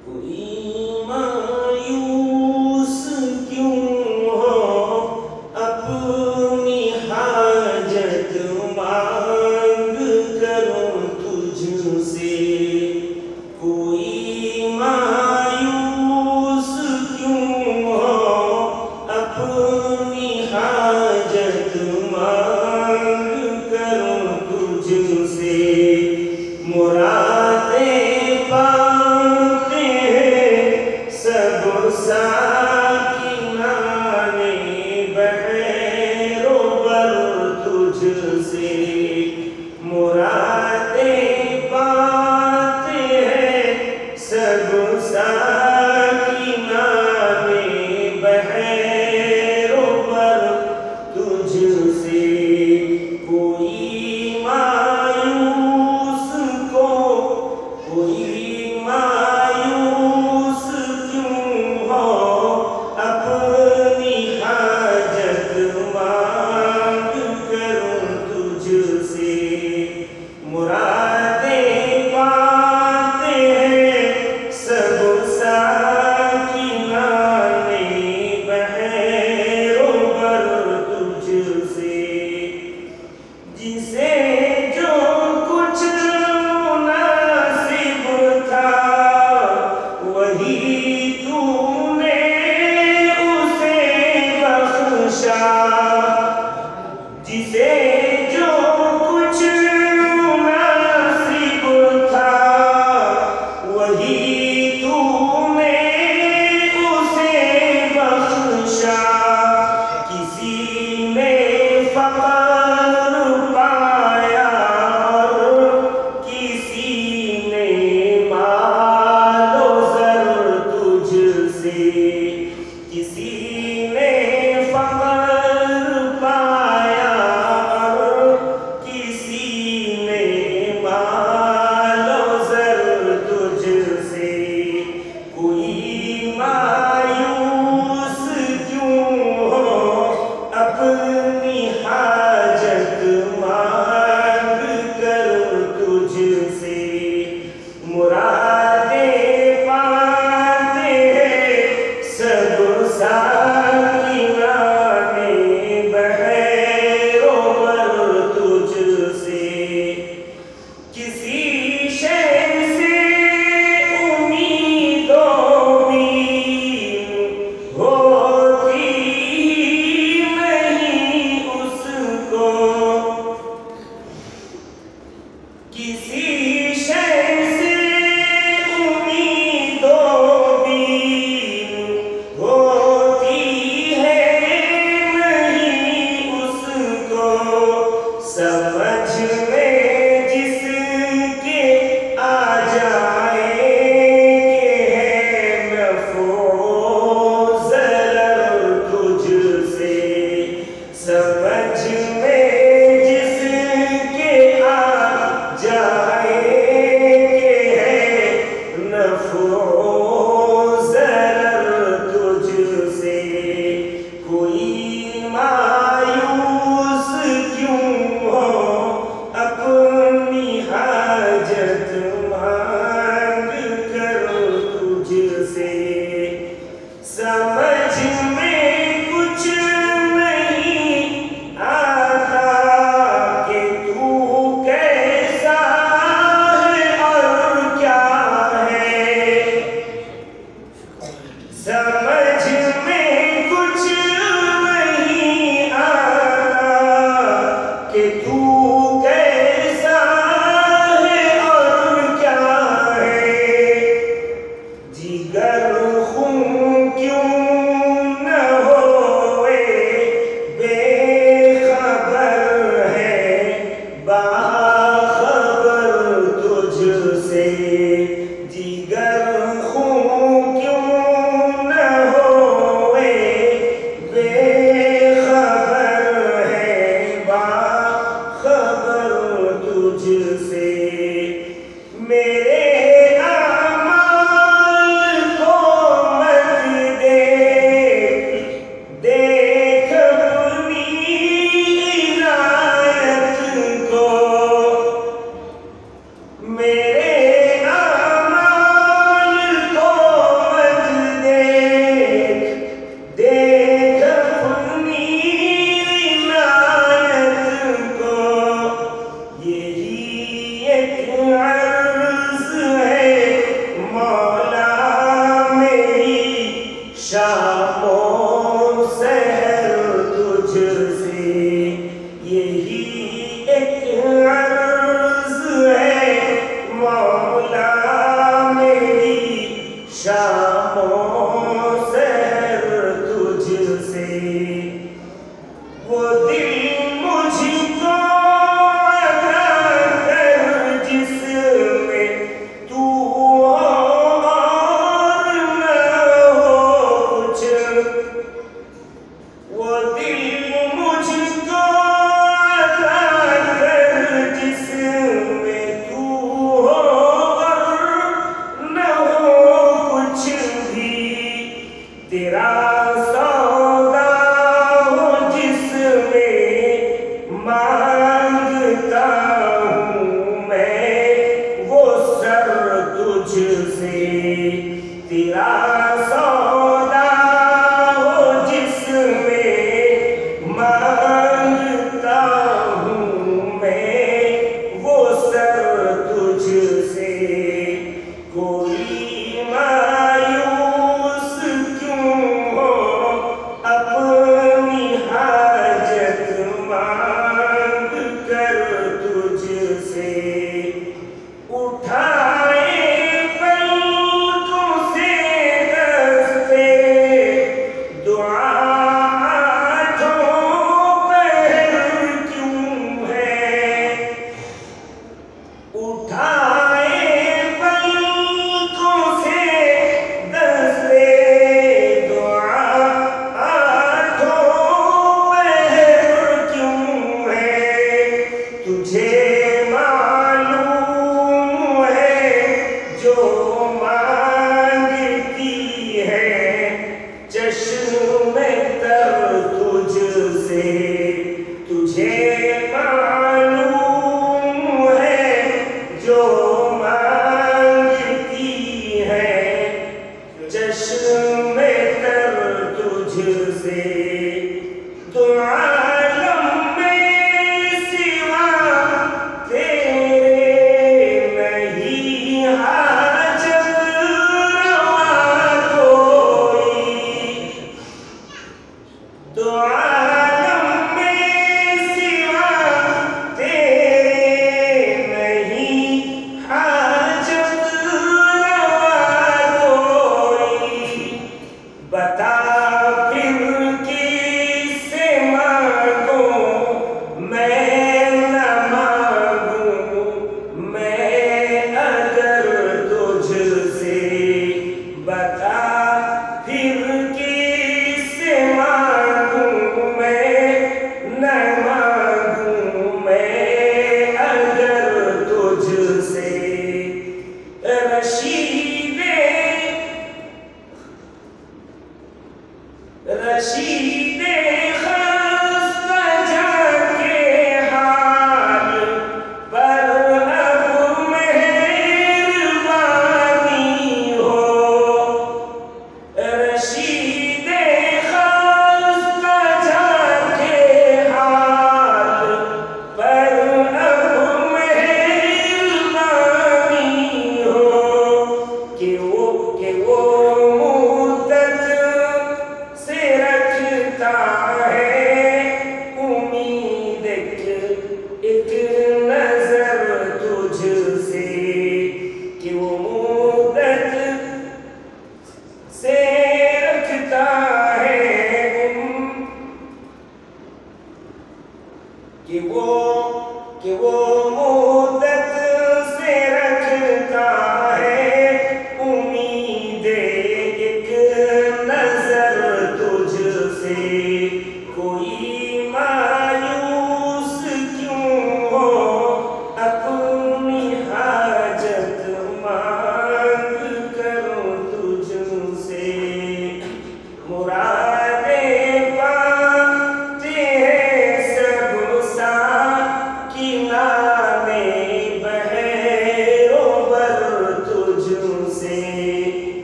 कोई मायूस क्यों हो अपनी हाजत मांग करूं तुझसे। कोई मायूस क्यों हो अपनी हाजत मांग करूं तुझसे। मुरादें पाते हैं सब साकिनाने बहरों पर तुझसे। मुरादें पाते हैं सब साकिनाने बहरों पर तुझसे। कोई मायूस क्यों हो अपनी हाजत मांग करूं तुझसे। मुरादें पाते हैं सब शामों सहर तुझसे। वो दिल मुझको अता कर जिसमें तू हो और न हो कुछ। वो दिल मुझको अता कर जिसमें तू हो और न हो कुछ भी। तेरा सौदा हो जिसमें मांगता हूँ मैं वो सर तुझसे। तेरा सौदा हो जिसमें मांगता हूँ मैं वो सर तुझसे। कोई मायूस क्यों हो अपनी हाजत मांग कर तुझसे। उठाए पलकों से दस्ते दुआ आठों पहर क्यों है। उठाए पलकों से दस्ते दुआ आठों पहर क्यों है। तुझे मालूम है जो मांगती है चश्मे तर तुझसे। तुझे मालूम है जो मांगती है चश्मे तर तुझसे। तो आलम में सिवा तेरे नहीं हाजत रवा कोई। तो आलम में सिवा तेरे नहीं हाजत रवा कोई। बता फिर किससे मांगूं मैं न मांगूं मैं अगर तुझसे। बता फिर किससे मांगूं मैं न मांगूं मैं अगर तुझसे। रशीदे